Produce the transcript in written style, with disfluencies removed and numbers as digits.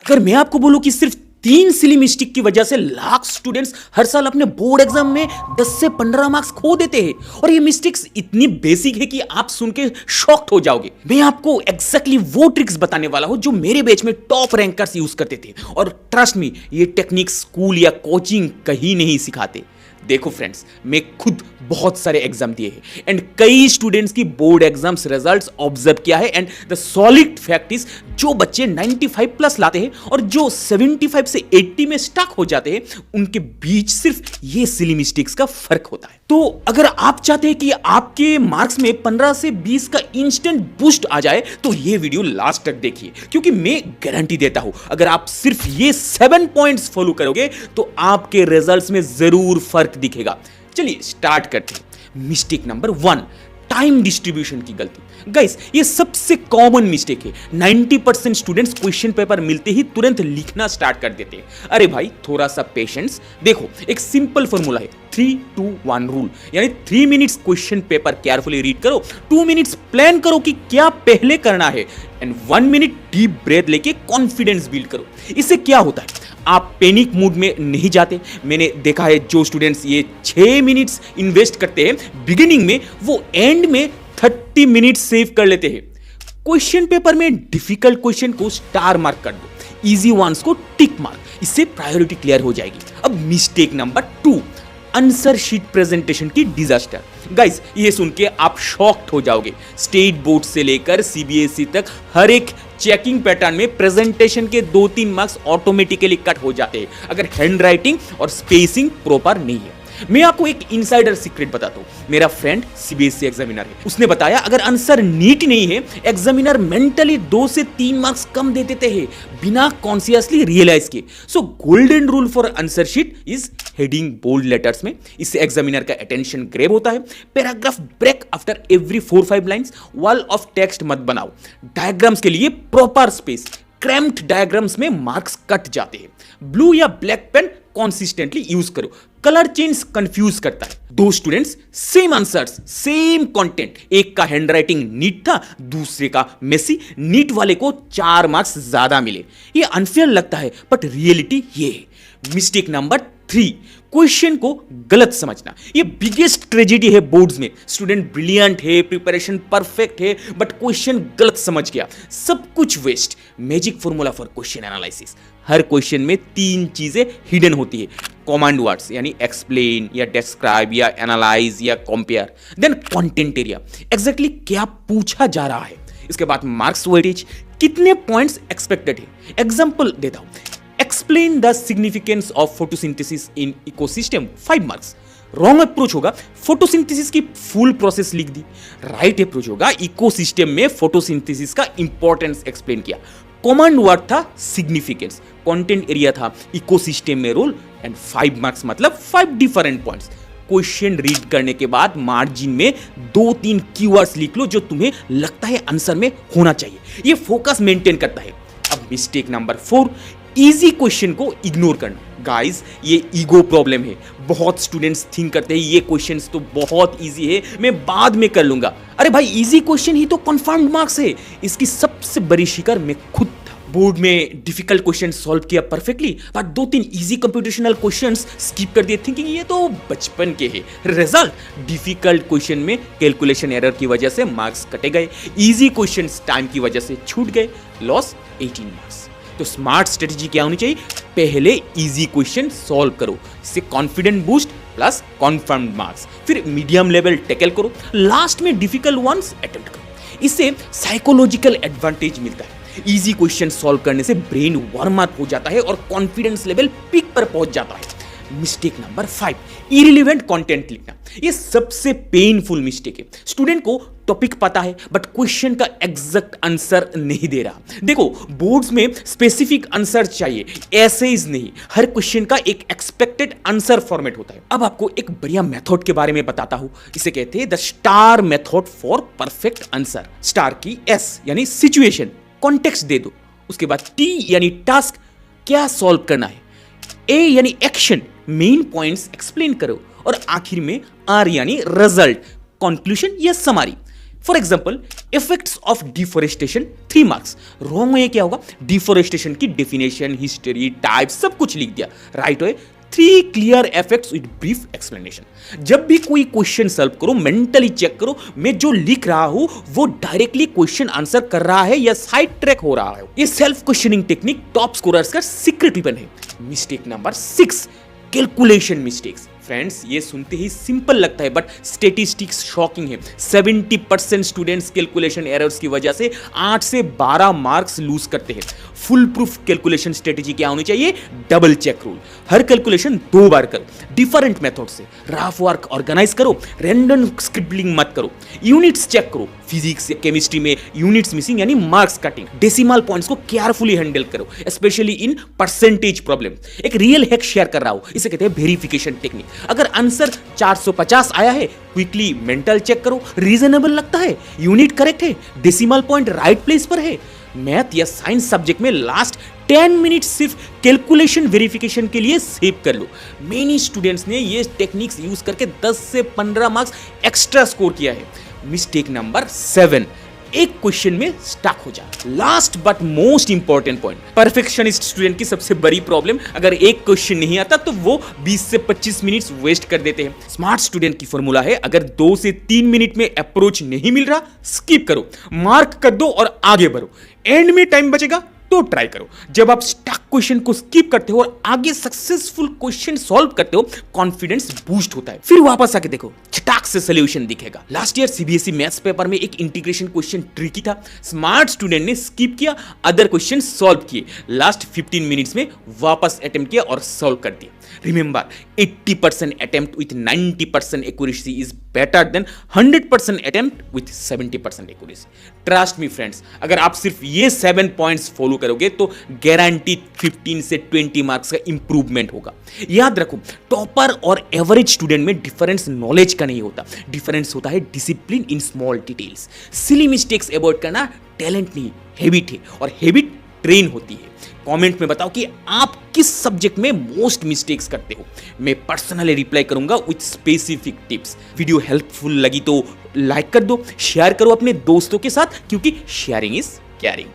अगर मैं आपको बोलूं कि सिर्फ 3 सिली मिस्टेक की वजह से लाख स्टूडेंट्स हर साल अपने बोर्ड एग्जाम में 10 से 15 मार्क्स खो देते हैं, और ये मिस्टेक्स इतनी बेसिक है कि आप सुन के शॉक्ड हो जाओगे। मैं आपको एग्जैक्टली वो ट्रिक्स बताने वाला हूं जो मेरे बैच में टॉप रैंकर्स यूज करते थे, और ट्रस्ट मी, ये टेक्निक स्कूल या कोचिंग कहीं नहीं सिखाते। देखो फ्रेंड्स, मैं खुद बहुत सारे एग्जाम दिए हैं एंड कई स्टूडेंट्स की बोर्ड एग्जाम्स रिजल्ट्स ऑब्जर्व किया है, and the solid fact is जो बच्चे 95 प्लस लाते हैं और जो 75 से 80 में स्टक हो जाते हैं, उनके बीच सिर्फ ये सिली मिस्टेक्स का फर्क होता है। तो अगर आप चाहते हैं कि आपके मार्क्स में 15 से 20 का इंस्टेंट बूस्ट आ जाए, तो ये वीडियो लास्ट तक देखिए, क्योंकि मैं गारंटी देता हूं अगर आप सिर्फ ये 7 पॉइंट्स फॉलो करोगे तो आपके रिजल्ट्स में जरूर फर्क दिखेगा। चलिए स्टार्ट करते हैं। मिस्टेक नंबर 1, टाइम डिस्ट्रीब्यूशन की गलती। गाइस, ये सबसे कॉमन मिस्टेक है। 90% स्टूडेंट्स क्वेश्चन पेपर मिलते ही तुरंत लिखना स्टार्ट कर देते हैं। अरे भाई, थोड़ा सा पेशेंस। देखो, एक सिंपल फॉर्मूला है, 3-2-1 रूल, यानी 3 minutes question paper carefully read करो, 2 मिनट्स प्लान करो कि क्या पहले करना है, एंड 1 मिनट डीप ब्रेथ लेके कॉन्फिडेंस बिल्ड करो। इससे क्या होता है, आप पैनिक मूड में नहीं जाते। मैंने देखा है जो स्टूडेंट्स ये 6 मिनट्स इन्वेस्ट करते हैं बिगिनिंग में, वो एंड में 30 मिनट्स सेव कर लेते हैं। क्वेश्चन पेपर में डिफिकल्ट क्वेश्चन को स्टार मार्क कर दो, इजी वंस को टिक मार्क, इससे प्रायोरिटी क्लियर हो जाएगी। अब mistake number 2, answer sheet presentation की डिजास्टर। गाइस, ये सुन के आप शॉक्ड हो जाओगे। स्टेट बोर्ड से लेकर सीबीएसई तक हर एक चेकिंग पैटर्न में प्रेजेंटेशन के 2-3 मार्क्स ऑटोमेटिकली कट हो जाते हैं अगर हैंड राइटिंग और स्पेसिंग प्रॉपर नहीं है। मैं आपको एक इनसाइडर सीक्रेट बताता हूं। मेरा फ्रेंड सीबीएसई एग्जामिनर है, उसने बताया अगर आंसर नीट नहीं है, एग्जामिनर मेंटली 2 से 3 मार्क्स कम दे देते हैं बिना कॉन्शियसली रियलाइज किए। So golden rule for answer sheet is heading bold letters में। इससे एग्जामिनर का अटेंशन ग्रैब होता है। Paragraph break after every 4-5 lines. Wall of text मत बनाओ। डायग्राम्स के लिए प्रॉपर स्पेस। क्रैम्प्ड डायग्राम्स में मार्क्स कट जाते हैं। ब्लू या ब्लैक पेन कंसिस्टेंटली यूज करो। कलर चेंज कंफ्यूज करता है। 2 students, same answers, same content, एक का हैंडराइटिंग नीट था, दूसरे का मेसी। नीट वाले को 4 मार्क्स ज्यादा मिले। ये अनफेयर लगता है, बट रियलिटी ये है। मिस्टेक नंबर 3, क्वेश्चन को गलत समझना। ये बिगेस्ट ट्रेजेडी है बोर्ड्स में। स्टूडेंट ब्रिलियंट है, प्रिपरेशन परफेक्ट है, बट क्वेश्चन गलत समझ गया, सब कुछ waste. Magic formula for question analysis, हर क्वेश्चन में 3 चीजें हिडन होती है। कमांड वर्ड्स यानी एक्सप्लेन या डिस्क्राइब या एनालाइज या compare, then content area, exactly क्या पूछा जा रहा है। इसके बाद मार्क्स वेटेज, कितने पॉइंट्स एक्सपेक्टेड है। एग्जांपल देता हूं, explain the significance of photosynthesis in ecosystem, 5 marks. Wrong approach होगा, फोटोसिंथेसिस की फुल प्रोसेस लिख दी। राइट अप्रोच होगा, इकोसिस्टम में फोटोसिंथेसिस का इंपॉर्टेंस एक्सप्लेन किया। कमांड वर्ड था सिग्निफिकेंस, कंटेंट एरिया था इकोसिस्टम में रोल, एंड 5 मार्क्स मतलब 5 डिफरेंट पॉइंट्स। क्वेश्चन रीड करने के बाद मार्जिन में 2-3 कीवर्ड्स लिख लो जो तुम्हें लगता है आंसर में होना चाहिए। ये फोकस मेंटेन करता है। अब मिस्टेक नंबर 4, इजी क्वेश्चन को इग्नोर करना। गाइस, ये ईगो प्रॉब्लम है। बहुत स्टूडेंट्स थिंक करते हैं ये क्वेश्चंस तो बहुत इजी है, मैं बाद में कर लूंगा। अरे भाई, इजी क्वेश्चन ही तो कंफर्म्ड मार्क्स है। इसकी सबसे बड़ी शिकार मैं खुद था। बोर्ड में डिफिकल्ट क्वेश्चन सॉल्व किया परफेक्टली, पर 2-3 इजी कंप्यूटेशनल क्वेश्चंस स्किप कर दिए, थिंकिंग ये तो बचपन के हैं। रिजल्ट, डिफिकल्ट क्वेश्चन में कैलकुलेशन एरर की वजह से मार्क्स कटे गए, इजी क्वेश्चंस टाइम की वजह से छूट गए, लॉस 18 मार्क्स। तो स्मार्ट स्ट्रेटजी क्या होनी चाहिए, पहले इजी क्वेश्चन सॉल्व करो, इससे कॉन्फिडेंट बूस्ट प्लस कॉन्फर्म्ड मार्क्स, फिर मीडियम लेवल टैकल करो, लास्ट में डिफिकल्ट वंस अटेम्प्ट करो। इससे साइकोलॉजिकल एडवांटेज मिलता है। इजी क्वेश्चन सॉल्व करने से ब्रेन वार्म अप हो जाता है और कॉन्फिडेंस लेवल पीक पर पहुंच जाता है। मिस्टेक नंबर 5, इरिलेवेंट कंटेंट लिखना। ये सबसे पेनफुल मिस्टेक है। स्टूडेंट को टॉपिक पता है बट क्वेश्चन का एग्जैक्ट आंसर नहीं दे रहा। देखो, बोर्ड्स में स्पेसिफिक आंसर चाहिए, एसेज नहीं। हर क्वेश्चन का एक एक्सपेक्टेड आंसर फॉर्मेट होता है। अब आपको एक बढ़िया मेथड के बारे में बताता हूं, इसे कहते हैं the star method for perfect answer. Star की एस यानी सिचुएशन, कॉन्टेक्स्ट दे दो, उसके बाद टी यानी टास्क, क्या सॉल्व करना है, ए यानी एक्शन, मेन पॉइंट्स एक्सप्लेन करो, और आखिर में आर यानी रिजल्ट, कंक्लूजन या summary. For example effects of deforestation 3 marks. Wrong में क्या होगा, डिफोरेस्टेशन की डेफिनेशन, हिस्ट्री, टाइप सब कुछ लिख दिया। राइट है 3 clear effects with brief explanation. जब भी कोई क्वेश्चन सॉल्व करो मेंटली चेक करो मैं जो लिख रहा हूं वो डायरेक्टली क्वेश्चन आंसर कर रहा है या साइड ट्रैक हो रहा है। ये self questioning technique top scorers का सीक्रेट वेपन है। Mistake number 6, calculation mistakes. Friends ये सुनते ही सिंपल लगता है बट स्टेटिस्टिक्स शॉकिंग है। 70% स्टूडेंट्स कैलकुलेशन एरर्स की वजह से 8 से 12 मार्क्स लूज करते हैं। फुल प्रूफ कैलकुलेशन स्ट्रेटेजी क्या होनी चाहिए, डबल चेक रूल। हर कैलकुलेशन 2 बार करो, डिफरेंट मेथड से रफ वर्क ऑर्गेनाइज करो, रैंडम स्क्रिबलिंग मत करो, यूनिट्स चेक करो। फिजिक्स या केमिस्ट्री में यूनिट्स मिसिंग यानी मार्क्स कटिंग, डेसिमल पॉइंट्स को केयरफुली हैंडल करो, स्पेशली इन परसेंटेज प्रॉब्लम। एक रियल हैक शेयर कर रहा हूं, इसे कहते हैं वेरिफिकेशन टेक्निक। अगर आंसर 450 आया है क्विकली मेंटल चेक करो, रीजनेबल लगता है, यूनिट करेक्ट है, डेसिमल पॉइंट राइट प्लेस पर है। मैथ या साइंस सब्जेक्ट में लास्ट 10 मिनट सिर्फ कैलकुलेशन वेरिफिकेशन के लिए सेव कर लो। मेनी स्टूडेंट्स ने ये टेक्निक्स यूज करके 10 से 15 मार्क्स एक्स्ट्रा स्कोर किया है। मिस्टेक नंबर 7, एक क्वेश्चन में स्टक हो जा। Last but most important point, perfectionist student की सबसे बड़ी प्रॉब्लम, अगर एक क्वेश्चन नहीं आता तो वो 20 से 25 मिनट्स वेस्ट कर देते हैं। स्मार्ट स्टूडेंट की फॉर्मूला है, अगर 2 से 3 मिनट में अप्रोच नहीं मिल रहा स्किप करो, मार्क कर दो और आगे बढ़ो। एंड में टाइम बचेगा तो ट्राई करो। जब आप स्टक क्वेश्चन को स्किप करते हो और आगे सक्सेसफुल क्वेश्चन सॉल्व करते हो कॉन्फिडेंस बूस्ट होता है। फिर वापस आके देखो चटाक से सॉल्यूशन दिखेगा। Last year CBSE maths paper में एक इंटीग्रेशन क्वेश्चन ट्रिकी था। स्मार्ट स्टूडेंट ने स्किप किया, अदर क्वेश्चन सॉल्व किए, लास्ट 15 मिनट्स में वापस अटेम्प्ट किया और सॉल्व कर दिया। Remember 80% attempt with 90% accuracy is better than 100% attempt with 70% accuracy. Trust me friends, अगर आप सिर्फ ये 7 पॉइंट्स फॉलो करोगे तो गारंटी 15 से 20 मार्क्स का इंप्रूवमेंट होगा। याद रखो टॉपर और एवरेज स्टूडेंट में डिफरेंस नॉलेज का नहीं होता, डिफरेंस होता है discipline in small details. Silly mistakes avoid करना टैलेंट नहीं हैबिट है और हैबिट ट्रेन होती है। कमेंट में बताओ कि आप किस सब्जेक्ट में मोस्ट मिस्टेक्स करते हो, मैं पर्सनली रिप्लाई करूंगा with specific tips. Video helpful लगी तो लाइक कर दो, शेयर करो अपने दोस्तों के साथ क्योंकि शेयरिंग इज केयरिंग।